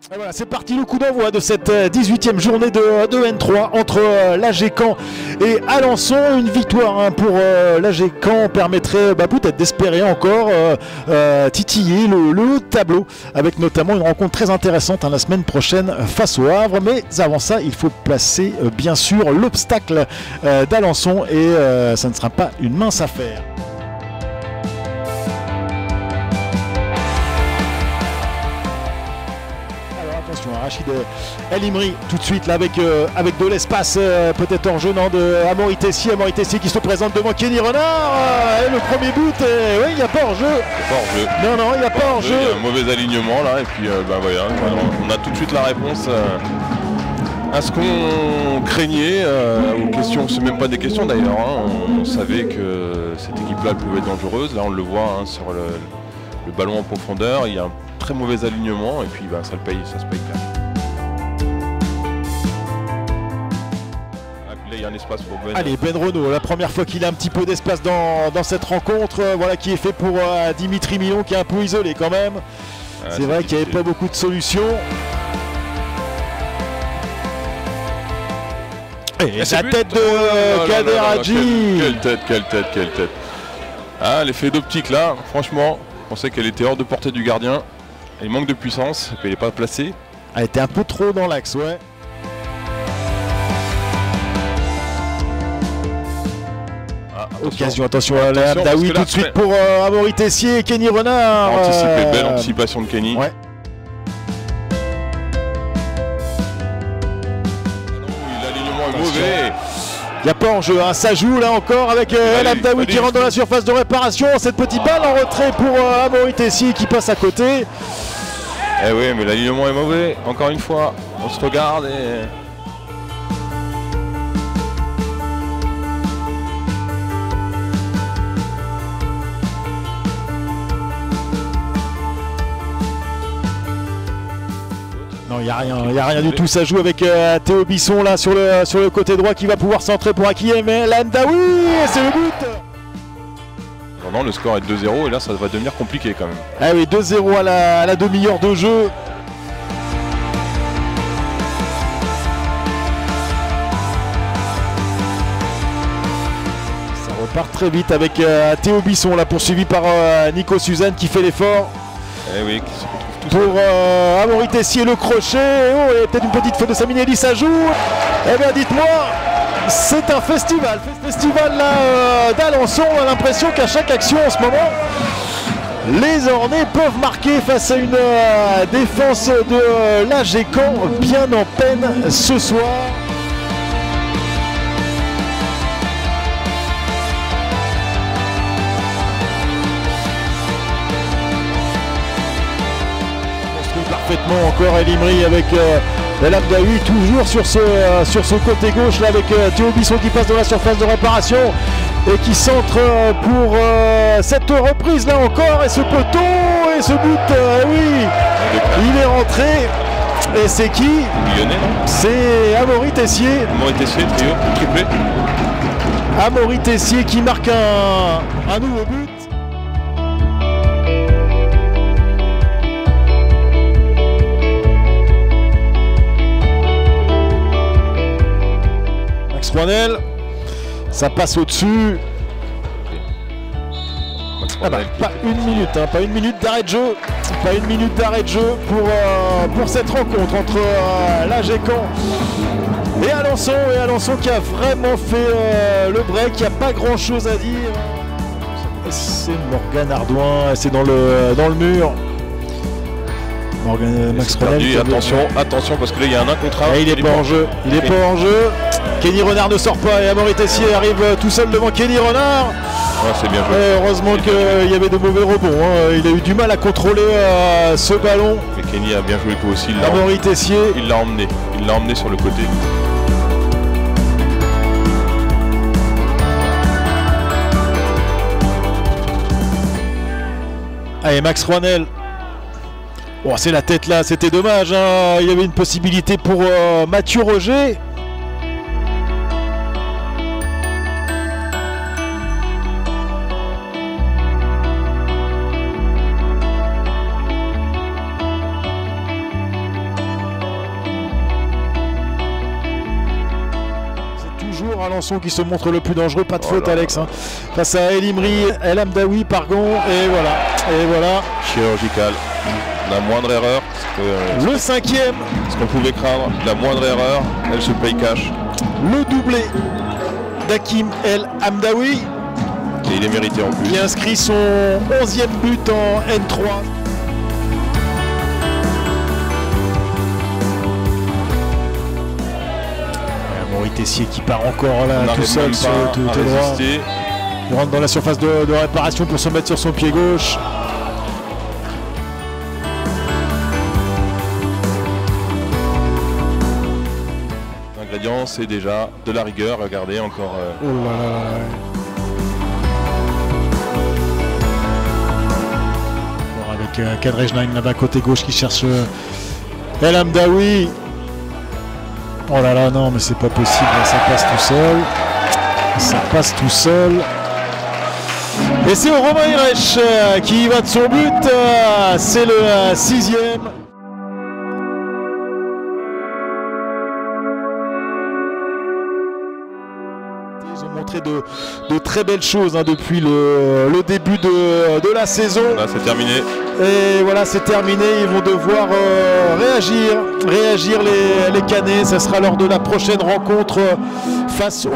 Et voilà, c'est parti, le coup d'envoi de cette 18e journée de N3 entre l'AG Caen et Alençon. Une victoire pour l'AG Caen permettrait peut-être d'espérer encore titiller le haut de tableau, avec notamment une rencontre très intéressante la semaine prochaine face au Havre. Mais avant ça, il faut placer bien sûr l'obstacle d'Alençon et ça ne sera pas une mince affaire. Rachid El Imri tout de suite là avec de l'espace, peut-être hors jeu de Amaury Tessier qui se présente devant Kenny Renard et le premier but, oui, il n'y a pas hors jeu. Non, il n'y a pas hors jeu. Il y a un mauvais alignement là et puis voilà, on a tout de suite la réponse à ce qu'on craignait, aux questions, c'est même pas des questions d'ailleurs, on savait que cette équipe là pouvait être dangereuse, là on le voit sur le ballon en profondeur, il y a un très mauvais alignement et puis ça se paye bien. Là, il y a un espace pour Ben. Allez, Ben Renaud, la première fois qu'il a un petit peu d'espace dans cette rencontre, voilà, qui est fait pour Dimitri Millon, qui est un peu isolé quand même. C'est vrai qu'il n'y avait pas beaucoup de solutions. Et la tête de Kader Hadji. Quelle tête. Ah, l'effet d'optique là, franchement, on sait qu'elle était hors de portée du gardien. Il manque de puissance, et puis elle n'est pas placée. Elle était un peu trop dans l'axe, ouais. Occasion, attention à la Daoui tout de suite pour Amaury Tessier et Kenny Renard. Belle anticipation de Kenny. Ouais. L'alignement est mauvais. Il n'y a pas en jeu, ça joue là encore avec El Abdaoui qui rentre dans la surface de réparation. Cette petite balle en retrait pour Amaury Tessier qui passe à côté. Eh oui, mais l'alignement est mauvais, encore une fois. On se regarde et... Non, il n'y a rien du tout, ça joue avec Théo Bisson là sur le côté droit qui va pouvoir centrer pour Hakim El Abdaoui, c'est le but. Non, le score est 2-0 et là ça va devenir compliqué quand même. Ah oui, 2-0 à la demi-heure de jeu. Ça repart très vite avec Théo Bisson là, poursuivi par Nico Suzanne qui fait l'effort. Eh oui, pour Amaury Tessier, le crochet. Oh, il y a peut-être une petite faute de Saminelli, ça joue. Eh bien dites-moi, c'est un festival d'Alençon. On a l'impression qu'à chaque action en ce moment, les Ornais peuvent marquer face à une défense de l'AG Caen bien en peine ce soir. Parfaitement encore El Imri avec El Abdaoui toujours sur ce côté gauche là avec Théo Bisson qui passe dans la surface de réparation et qui centre pour cette reprise là encore et ce poteau et ce but, oui, il est rentré et c'est qui? C'est Amaury Tessier. Triplé. Amaury Tessier qui marque un nouveau but. Ça passe au-dessus. Pas une minute d'arrêt de jeu. Pas une minute d'arrêt de jeu pour cette rencontre entre l'AG Caen et Alençon qui a vraiment fait le break. Il n'y a pas grand chose à dire. C'est Morgan Ardouin, c'est dans le mur. Max Ronel, attention parce que là il y a un 1 contre 1. Il n'est pas en jeu. Kenny Renard ne sort pas et Amaury Tessier arrive tout seul devant Kenny Renard. C'est bien joué. Heureusement qu'il y avait de mauvais rebonds. Il a eu du mal à contrôler ce ballon. Mais Kenny a bien joué toi aussi. Amaury Tessier. Il l'a emmené sur le côté. Allez, Max Ronel. Oh, c'est la tête là, c'était dommage. Il y avait une possibilité pour Mathieu Roger. Alençon qui se montre le plus dangereux, pas de faute Alex, hein. Face à El Imri, El Hamdaoui, pardon, et voilà. Chirurgical. La moindre erreur, le 5e, ce qu'on pouvait craindre, la moindre erreur, elle se paye cash. Le doublé d'Hakim El Hamdaoui. Et il est mérité en plus. Il inscrit son 11e but en N3. Maurice Tessier qui part encore là tout seul sur le droit. Il rentre dans la surface de réparation pour se mettre sur son pied gauche. L'ingrédient, c'est déjà de la rigueur. Regardez encore. Oh là là. Avec Kadrejnaïm là-bas côté gauche qui cherche El Hamdaoui. Oh là là, non mais c'est pas possible, ça passe tout seul. Et c'est Romain Hirech qui va de son but, c'est le 6e. Ils ont montré de très belles choses depuis le début de la saison. Là c'est terminé. Et voilà, c'est terminé. Ils vont devoir réagir les Canets. Ça sera lors de la prochaine rencontre face au